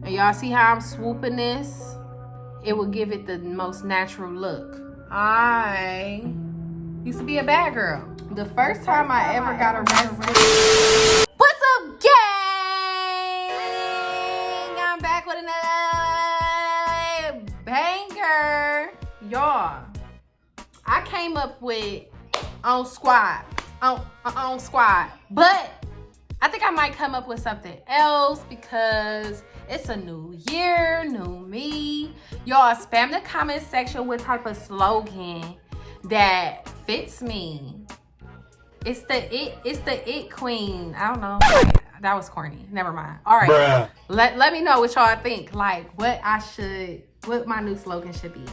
And y'all see how I'm swooping this? It will give it the most natural look. I used to be a bad girl. The first time I ever got arrested. What's up, gang? I'm back with another banger. Y'all, I came up with on squad. But I think I might come up with something else because it's a new year, new me. Y'all spam the comment section with type of slogan that fits me. It's the it queen. I don't know. That was corny. Never mind. All right. Bruh. Let me know what y'all think. Like what my new slogan should be.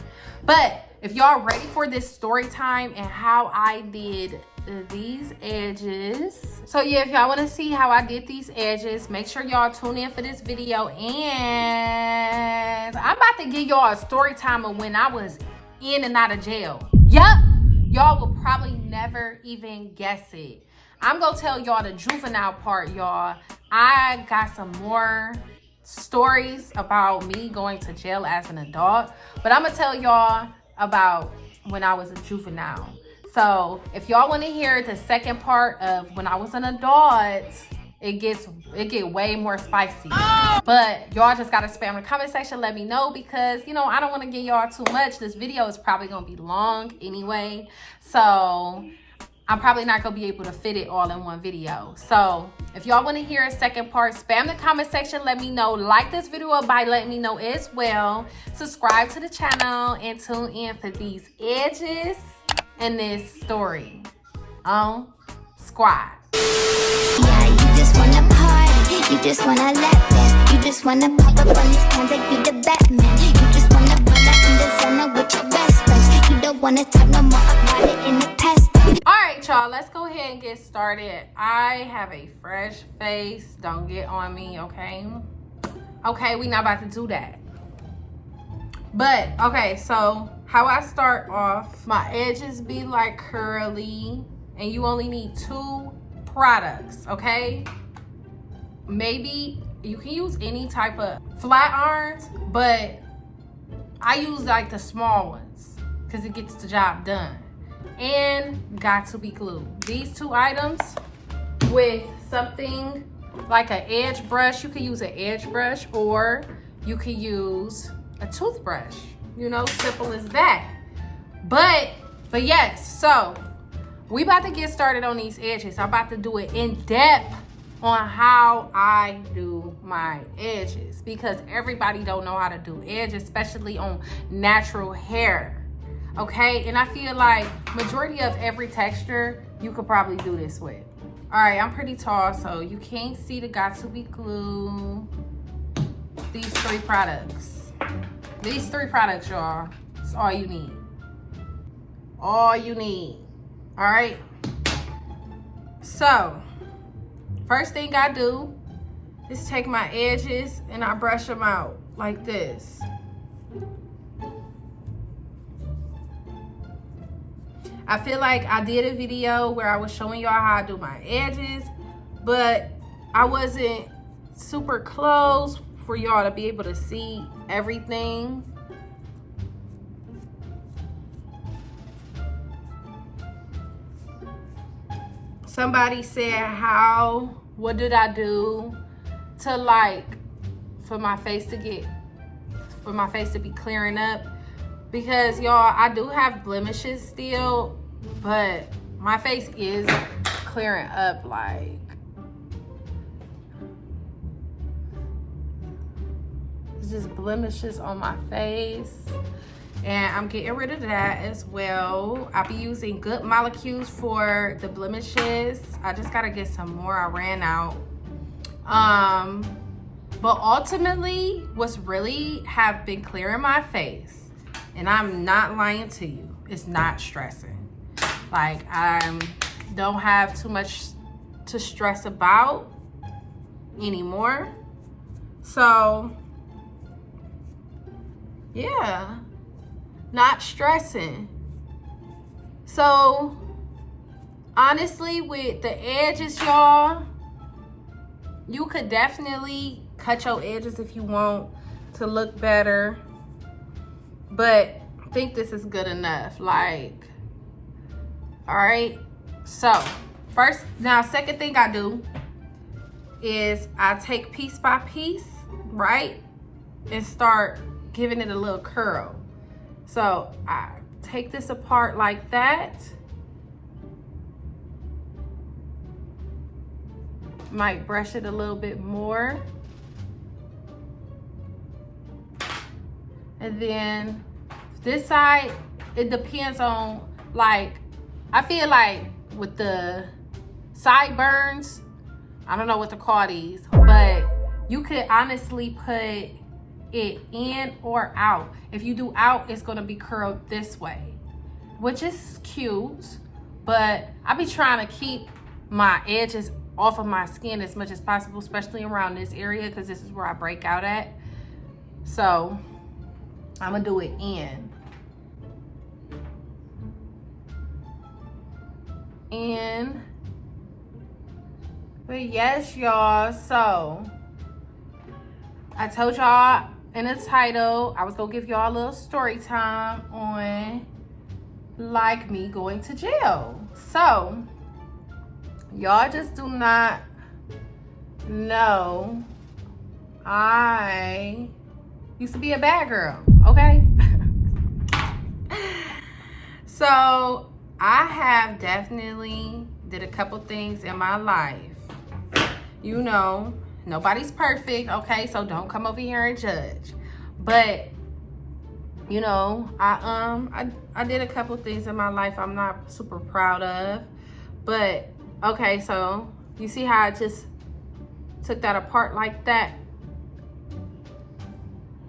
But if y'all ready for this story time and how I did these edges. So yeah, if y'all want to see how I did these edges, make sure y'all tune in for this video. And I'm about to give y'all a story time of when I was in and out of jail. Yup. Y'all will probably never even guess it. I'm gonna tell y'all the juvenile part, y'all. I got some more stories about me going to jail as an adult, but I'm gonna tell y'all about when I was a juvenile. So if y'all want to hear the second part of when I was an adult, it get way more spicy. But y'all just gotta spam the comment section, let me know, because you know I don't want to give y'all too much. This video is probably gonna be long anyway, so I'm probably not gonna be able to fit it all in one video. So if y'all want to hear a second part, spam the comment section, let me know. Like this video by letting me know as well. Subscribe to the channel and tune in for these edges and this story on Squad. Yeah, you just wanna party, you just wanna lap dance, you just wanna pop up on these cans like you the Batman. You just wanna run out in the zone with your best friends. You don't wanna talk no more about it in the past. Alright y'all, let's go ahead and get started. I have a fresh face. Don't get on me, okay? Okay, we not about to do that. But, okay, so how I start off, my edges be like curly, and you only need 2 products, okay? Maybe you can use any type of flat irons, but I use like the small ones because it gets the job done. And got to be glue. These 2 items with something like an edge brush. You can use an edge brush or you can use a toothbrush. You know, simple as that. But yes, so we about to get started on these edges. I'm about to do it in depth on how I do my edges because everybody don't know how to do edges, especially on natural hair. Okay, and I feel like majority of every texture you could probably do this with. All right, I'm pretty tall, so you can't see the got to be glue. These 3 products. These 3 products, y'all. That's all you need. All you need. All right. So, first thing I do is take my edges and I brush them out like this. I feel like I did a video where I was showing y'all how I do my edges, but I wasn't super close for y'all to be able to see everything. Somebody said what did I do to like, for my face to be clearing up? Because y'all, I do have blemishes still, but my face is clearing up. Like, it's just blemishes on my face, and I'm getting rid of that as well. I'll be using Good Molecules for the blemishes. I just gotta get some more. I ran out. But ultimately, what's really have been clearing my face, and I'm not lying to you, it's not stressing. Like, I don't have too much to stress about anymore. So, yeah, not stressing. So, honestly, with the edges, y'all, you could definitely cut your edges if you want to look better. But I think this is good enough. Like, all right. So second thing I do is I take piece by piece, right? And start giving it a little curl. So I take this apart like that. Might brush it a little bit more. And then this side, it depends on, like, I feel like with the sideburns, I don't know what to call these, but you could honestly put it in or out. If you do out, it's gonna be curled this way, which is cute, but I be trying to keep my edges off of my skin as much as possible, especially around this area, because this is where I break out at. So I'm gonna do it in. But yes, y'all, so I told y'all in the title I was gonna give y'all a little story time on like me going to jail. So y'all just do not know I used to be a bad girl, okay? So I have definitely did a couple things in my life. You know, nobody's perfect, okay? So don't come over here and judge. But you know, I did a couple things in my life I'm not super proud of. But okay, so you see how I just took that apart like that?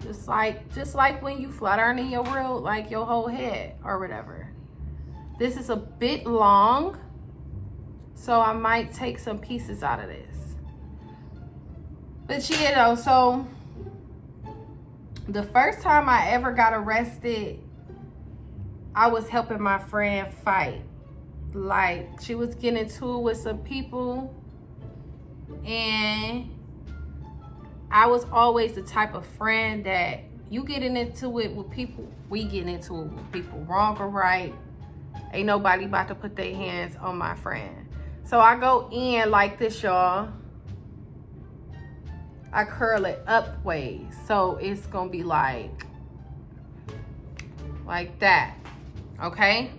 Just like when you flat iron your real, like your whole head or whatever. This is a bit long, so I might take some pieces out of this. But you know, so the first time I ever got arrested, I was helping my friend fight. Like, she was getting into it with some people, and I was always the type of friend that you getting into it with people, we getting into it with people, wrong or right. Ain't nobody about to put their hands on my friend. So I go in like this, y'all. I curl it up ways. So it's gonna be like that, okay?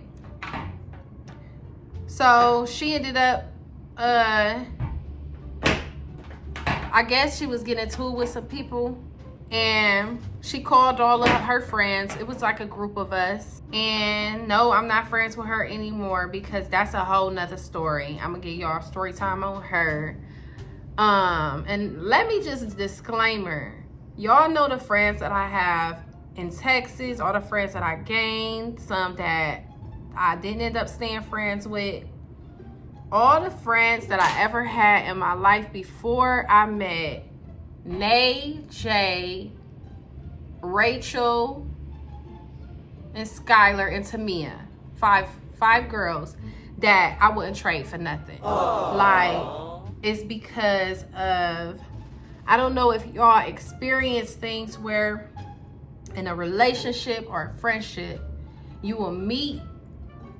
So she ended up, I guess she was getting into it with some people, and she called all of her friends. It was like a group of us. And no, I'm not friends with her anymore, because that's a whole nother story. I'm gonna give y'all story time on her. And let me just disclaimer, y'all know the friends that I have in Texas, all the friends that I gained, some that I didn't end up staying friends with. All the friends that I ever had in my life before I met Nay, Jay, Rachel, and Skylar, and Tamia. Five girls that I wouldn't trade for nothing. Aww. Like, it's because of, I don't know if y'all experience things where in a relationship or a friendship, you will meet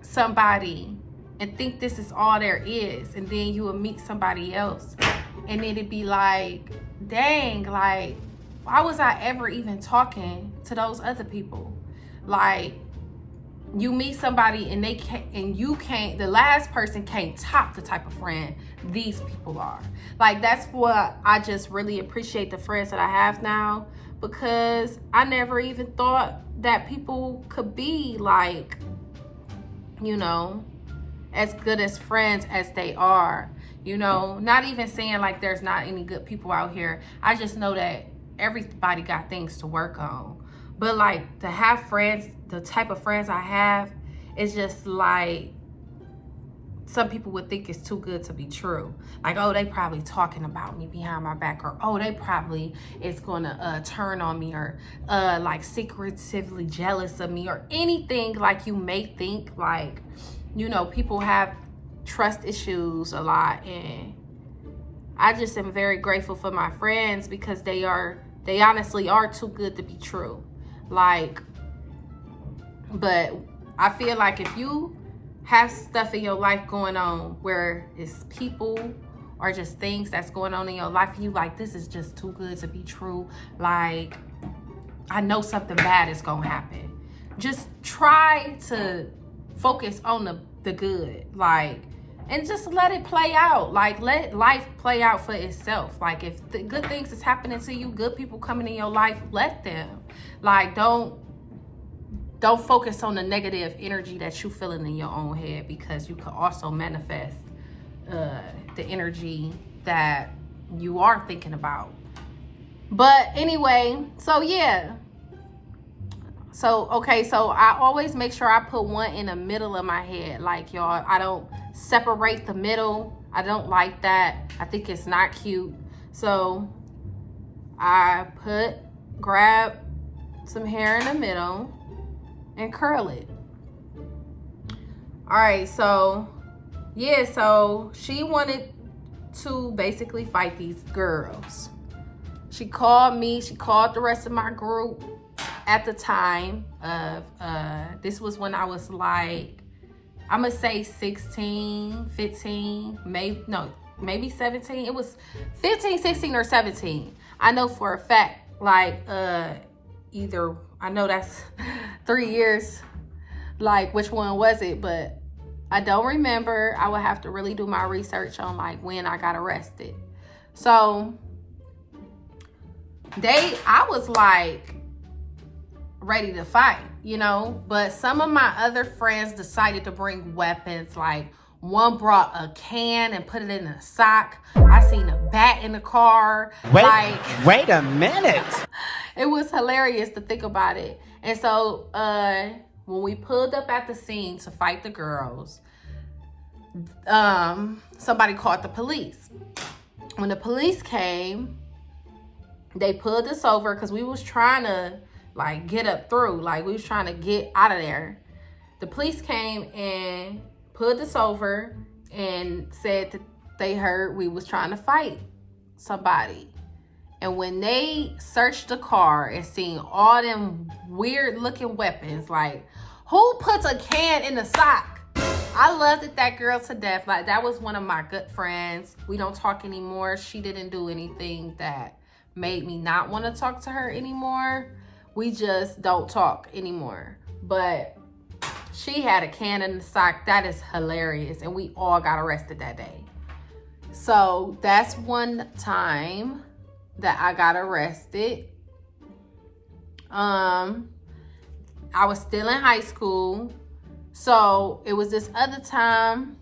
somebody and think this is all there is, and then you will meet somebody else and then it'd be like, dang, like, why was I ever even talking to those other people? Like, you meet somebody and they can't, and you can't, the last person can't top the type of friend these people are. Like, that's what I just really appreciate the friends that I have now, because I never even thought that people could be like, you know, as good as friends as they are. You know, not even saying like there's not any good people out here. I just know that everybody got things to work on. But like, to have friends, the type of friends I have, it's just like, some people would think it's too good to be true. Like, oh, they probably talking about me behind my back, or oh, they probably is gonna turn on me, or like secretively jealous of me, or anything like you may think. Like, you know, people have trust issues a lot, and I just am very grateful for my friends because they honestly are too good to be true. Like, but I feel like if you have stuff in your life going on where it's people or just things that's going on in your life, you like, this is just too good to be true. Like, I know something bad is gonna happen. Just try to focus on the good, like, and just let it play out. Like, let life play out for itself. Like, if the good things is happening to you, good people coming in your life, let them. Like, don't focus on the negative energy that you feeling in your own head, because you could also manifest the energy that you are thinking about. But anyway, so yeah. So, okay, so I always make sure I put one in the middle of my head. Like, y'all, I don't separate the middle. I don't like that. I think it's not cute. So I grab some hair in the middle and curl it. All right, so yeah, so she wanted to basically fight these girls. She called me, she called the rest of my group at the time of, this was when I was like, I'm gonna say 16, 15, maybe 17. It was 15, 16, or 17. I know for a fact, like, either, I know that's 3 years, like, which one was it? But I don't remember. I would have to really do my research on, like, when I got arrested. So, I was, like, ready to fight, you know? But some of my other friends decided to bring weapons. Like, one brought a can and put it in a sock. I seen a bat in the car. Wait a minute. It was hilarious to think about it. And so when we pulled up at the scene to fight the girls, somebody called the police. When the police came, they pulled us over because we was trying to, like, get up through. Like, we was trying to get out of there. The police came and pulled us over and said that they heard we was trying to fight somebody. And when they searched the car and seen all them weird looking weapons, like, who puts a can in a sock? I loved that girl to death. Like, that was one of my good friends. We don't talk anymore. She didn't do anything that made me not want to talk to her anymore. We just don't talk anymore. But she had a can in the sock. That is hilarious. And we all got arrested that day. So that's one time that I got arrested. I was still in high school. So it was this other time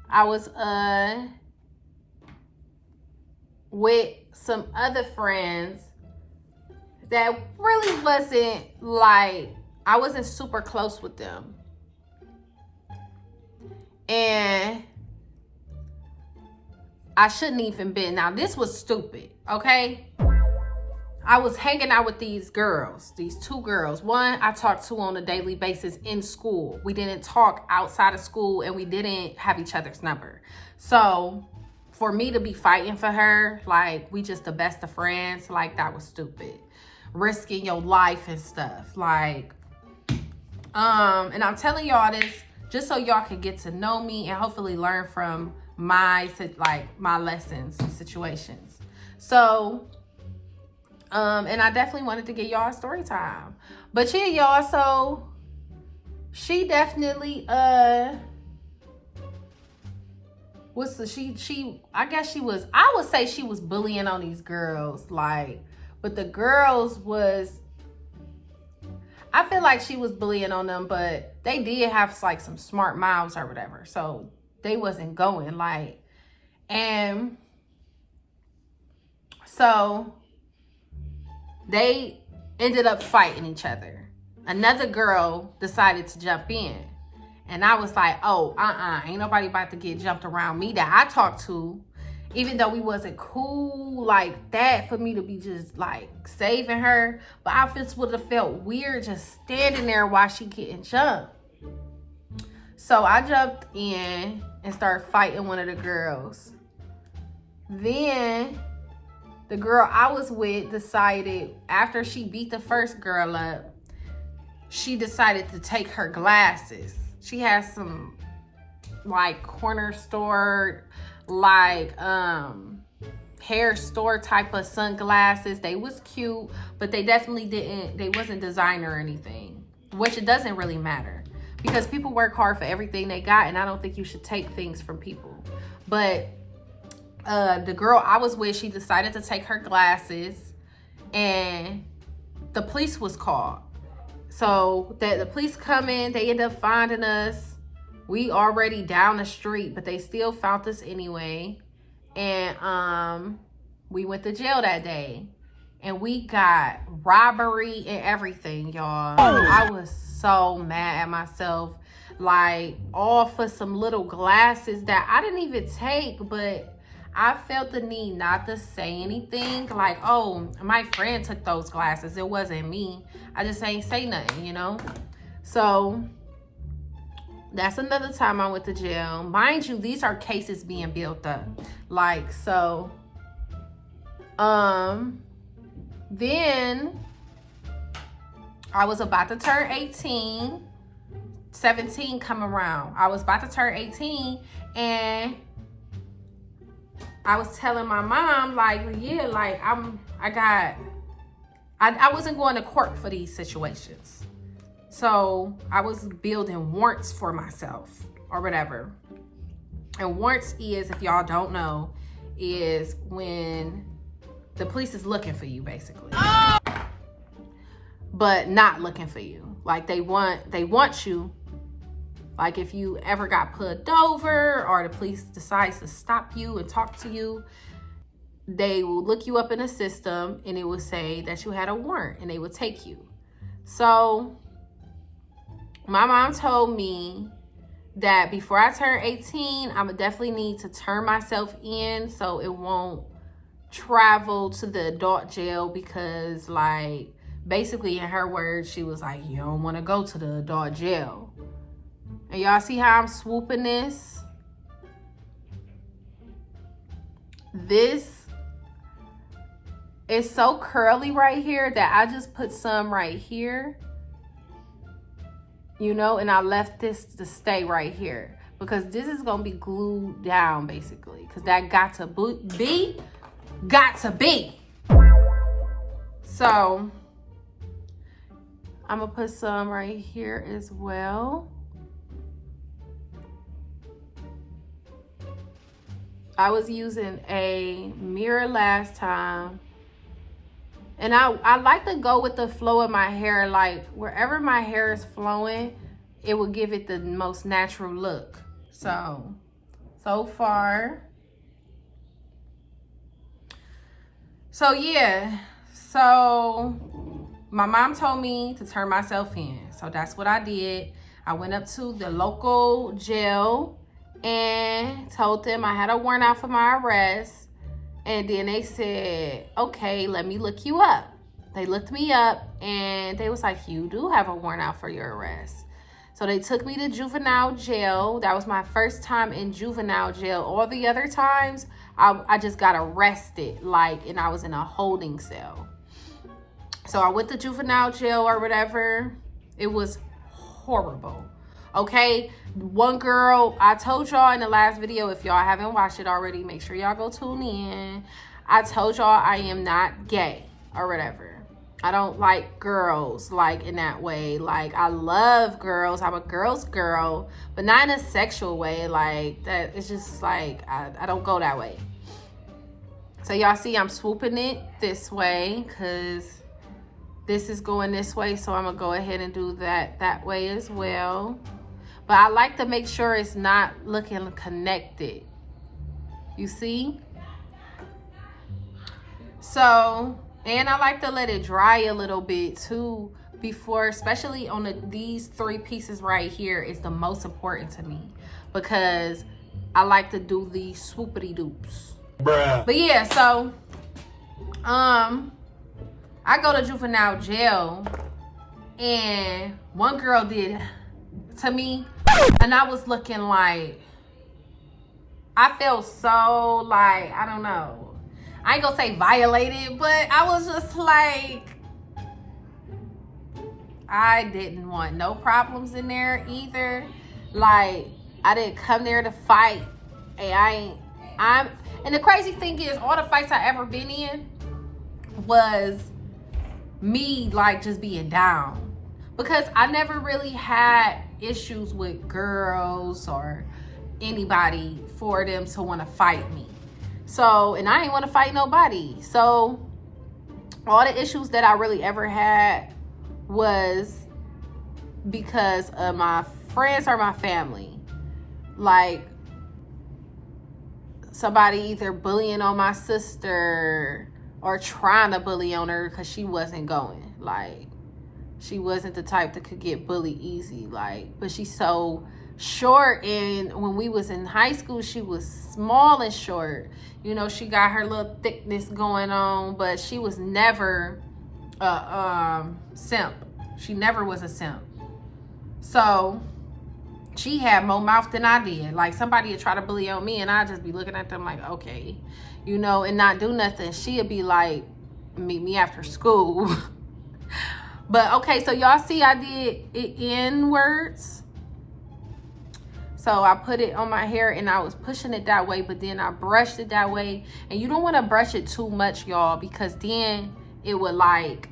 I was with some other friends that really wasn't, like, I wasn't super close with them. And I shouldn't even been. Now, this was stupid, okay? I was hanging out with these girls, these two girls. One I talked to on a daily basis in school. We didn't talk outside of school, and we didn't have each other's number. So for me to be fighting for her, like, we just the best of friends, like, that was stupid. Risking your life and stuff, like, and I'm telling y'all this just so y'all can get to know me and hopefully learn from my lessons and situations. So, and I definitely wanted to get y'all a story time. But yeah, y'all, so she definitely, I guess she was, I would say she was bullying on these girls, like, but the girls was, I feel like she was bullying on them, but they did have, like, some smart mouths or whatever. So they wasn't going, like, and so they ended up fighting each other. Another girl decided to jump in. And I was like, oh, ain't nobody about to get jumped around me that I talked to. Even though we wasn't cool like that for me to be just, like, saving her. But I just would have felt weird just standing there while she getting jumped. So I jumped in and started fighting one of the girls. Then the girl I was with decided, after she beat the first girl up, she decided to take her glasses. She has some like corner store, like hair store type of sunglasses. They was cute, but they definitely they wasn't designer or anything, which it doesn't really matter because people work hard for everything they got, and I don't think you should take things from people. But the girl I was with, she decided to take her glasses, and the police was called. So the police come in, they end up finding us. We already down the street, but they still found us anyway. And we went to jail that day, and we got robbery and everything, y'all. I was so mad at myself, like all for some little glasses that I didn't even take, but I felt the need not to say anything. Like, oh, my friend took those glasses. It wasn't me. I just ain't say nothing, you know? So that's another time I went to jail. Mind you, these are cases being built up. Like, so, then I was about to turn 18, 17 come around. I was about to turn 18, and I was telling my mom, like, yeah, like, I wasn't going to court for these situations. So I was building warrants for myself or whatever. And warrants is, if y'all don't know, is when the police is looking for you, basically. But not looking for you. Like, they want you. Like, if you ever got pulled over or the police decides to stop you and talk to you, they will look you up in the system and it will say that you had a warrant and they will take you. So my mom told me that before I turn 18, I would definitely need to turn myself in so it won't travel to the adult jail, because, like, basically in her words, she was like, you don't want to go to the adult jail. And y'all see how I'm swooping this? This is so curly right here that I just put some right here, you know, and I left this to stay right here because this is going to be glued down basically, because that got to be. So I'm going to put some right here as well. I was using a mirror last time. And I like to go with the flow of my hair. Like, wherever my hair is flowing, it will give it the most natural look. So far. So, yeah. So, my mom told me to turn myself in. So, that's what I did. I went up to the local jail and told them I had a warrant out for my arrest. And then they said, okay, let me look you up. They looked me up and they was like, you do have a warrant out for your arrest. So they took me to juvenile jail. That was my first time in juvenile jail. All the other times, I just got arrested, like, and I was in a holding cell. So I went to juvenile jail or whatever. It was horrible. Okay, one girl, I told y'all in the last video, if y'all haven't watched it already, make sure y'all go tune in. I told y'all I am not gay or whatever. I don't like girls, like, in that way. Like, I love girls. I'm a girl's girl, but not in a sexual way. Like, that, it's just like, I don't go that way. So y'all see I'm swooping it this way because this is going this way. So I'm going to go ahead and do that way as well. But I like to make sure it's not looking connected. You see? So, and I like to let it dry a little bit too before, especially on these three pieces right here is the most important to me, because I like to do these swoopity doops. Bruh. But yeah, so I go to juvenile jail and one girl did to me, and I was looking like, I felt so like, I don't know. I ain't gonna say violated, but I was just like, I didn't want no problems in there either. Like, I didn't come there to fight. And and the crazy thing is, all the fights I ever been in was me like just being down. Because I never really had issues with girls or anybody for them to want to fight me. So, and I ain't want to fight nobody. So, all the issues that I really ever had was because of my friends or my family. Like, somebody either bullying on my sister or trying to bully on her because she wasn't going. Like, she wasn't the type that could get bullied easy. Like, but she's so short, and when we was in high school, she was small and short. You know, she got her little thickness going on, but she was never a simp. She never was a simp. So she had more mouth than I did. Like, somebody would try to bully on me, and I'd just be looking at them like, okay, you know, and not do nothing. She'd be like, meet me after school. But okay, so y'all see I did it inwards. So I put it on my hair and I was pushing it that way, but then I brushed it that way. And you don't want to brush it too much, y'all, because then it would like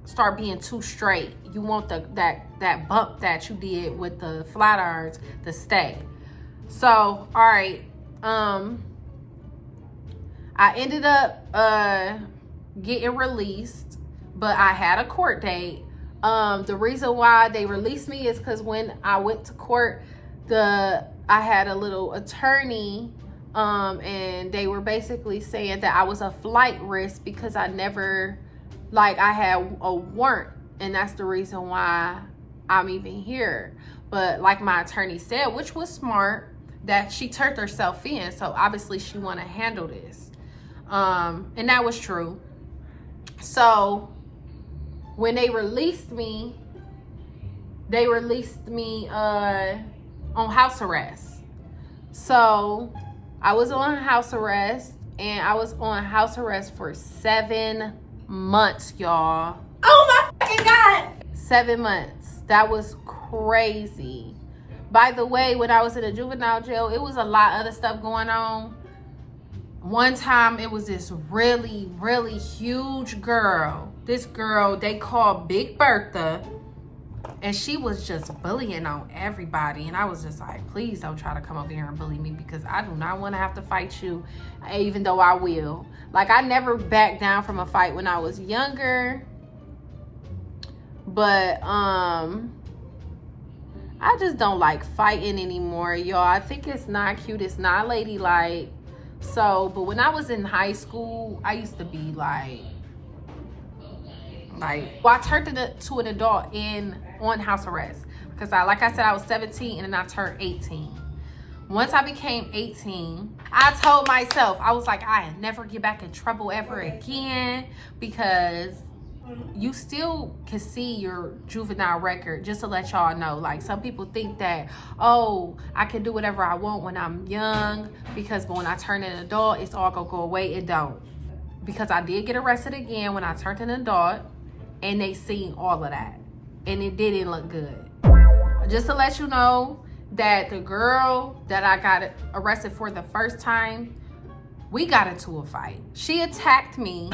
start being too straight. You want that bump that you did with the flat irons to stay. So, all right. I ended up getting released, but I had a court date. The reason why they released me is because when I went to court, I had a little attorney, and they were basically saying that I was a flight risk because I never, like, I had a warrant, and that's the reason why I'm even here. But like my attorney said, which was smart, that she turned herself in, so obviously she want to handle this, and that was true. So when they released me on house arrest. So I was on house arrest, and I was on house arrest for 7 months, y'all. Oh my fucking God! 7 months. That was crazy. By the way, when I was in a juvenile jail, it was a lot of other stuff going on. One time, it was this really, really huge girl. This girl they called Big Bertha. And she was just bullying on everybody. And I was just like, please don't try to come over here and bully me, because I do not want to have to fight you, even though I will. Like, I never backed down from a fight when I was younger. But I just don't like fighting anymore, y'all. I think it's not cute. It's not ladylike. So, but when I was in high school, I used to be like, well, I turned to an adult on house arrest, because like I said, I was 17 and then I turned 18. Once I became 18, I told myself, I was like, I never get back in trouble ever again, because you still can see your juvenile record. Just to let y'all know, like, some people think that, oh, I can do whatever I want when I'm young, because when I turn an adult, it's all gonna go away. It don't, because I did get arrested again when I turned an adult, and they seen all of that, and it didn't look good. Just to let you know that the girl that I got arrested for the first time, we got into a fight. She attacked me,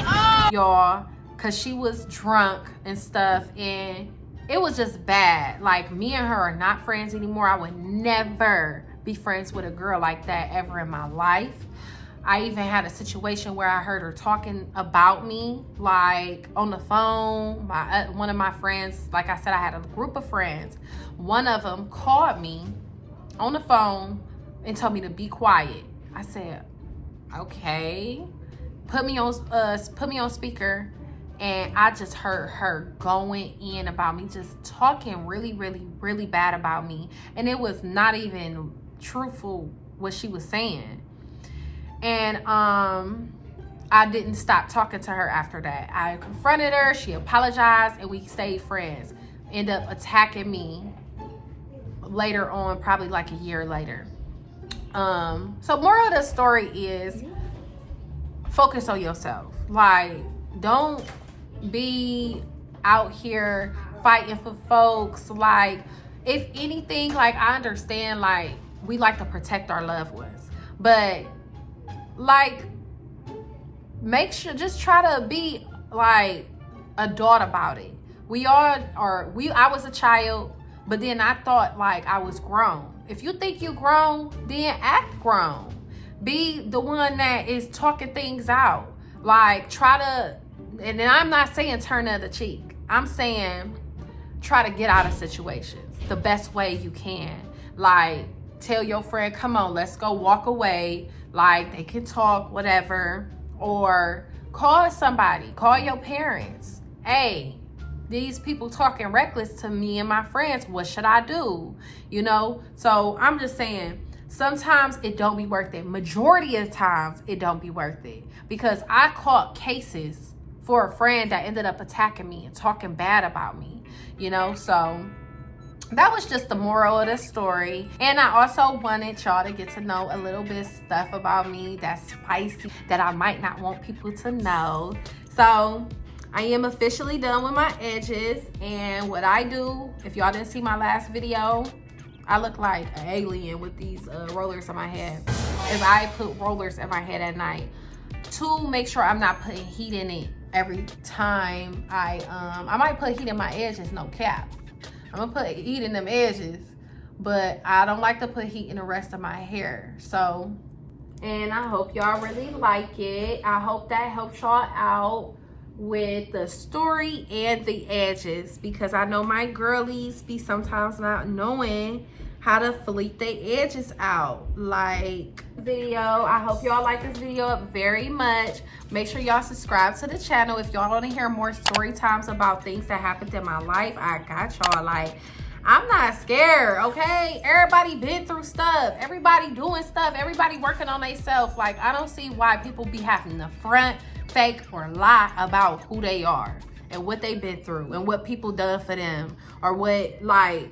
y'all, because she was drunk and stuff, and it was just bad. Like, me and her are not friends anymore. I would never be friends with a girl like that ever in my life. I even had a situation where I heard her talking about me, like, on the phone. One of my friends, like I said, I had a group of friends. One of them called me on the phone and told me to be quiet. I said, okay. Put me on speaker, and I just heard her going in about me, just talking really, really, really bad about me. And it was not even truthful what she was saying. And I didn't stop talking to her after that. I confronted her, she apologized, and we stayed friends. End up attacking me later on, probably like a year later. So moral of the story is focus on yourself. Like, don't be out here fighting for folks. Like, if anything, like, I understand, like, we like to protect our loved ones, but like, make sure, just try to be like adult about it. I was a child, but then I thought like I was grown. If you think you grown, then act grown. Be the one that is talking things out. Like, try to, and then I'm not saying turn the other cheek. I'm saying try to get out of situations the best way you can. Like, tell your friend, come on, let's go walk away. Like, they can talk, whatever. Or call somebody, call your parents. Hey, these people talking reckless to me and my friends. What should I do? You know? So I'm just saying, sometimes it don't be worth it. Majority of times it don't be worth it. Because I caught cases for a friend that ended up attacking me and talking bad about me. You know? So that was just the moral of the story. And I also wanted y'all to get to know a little bit of stuff about me that's spicy, that I might not want people to know. So I am officially done with my edges. And what I do, if y'all didn't see my last video, I look like an alien with these rollers on my head. Is I put rollers in my head at night to make sure I'm not putting heat in it every time. I might put heat in my edges, no cap. I'm gonna put heat in them edges, but I don't like to put heat in the rest of my hair. So, and I hope y'all really like it. I hope that helps y'all out with the story and the edges, because I know my girlies be sometimes not knowing how to fleet their edges out. Like, video, I hope y'all like this video up very much. Make sure y'all subscribe to the channel if y'all want to hear more story times about things that happened in my life. I got y'all. Like, I'm not scared, okay? Everybody been through stuff. Everybody doing stuff. Everybody working on themselves. Like, I don't see why people be having to front, fake, or lie about who they are and what they've been through and what people done for them, or what, like,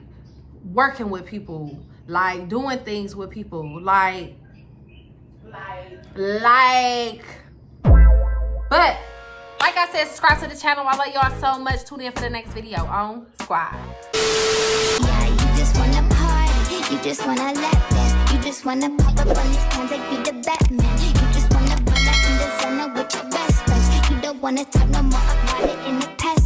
working with people, like doing things with people, like. But like I said, subscribe to the channel. I love y'all so much. Tune in for the next video on Squad. Yeah, you just wanna party, you just wanna lap dance, you just wanna pop up on these cans like you the Batman, you just wanna run out in the sun with your best friends, you don't wanna talk no more about it in the past.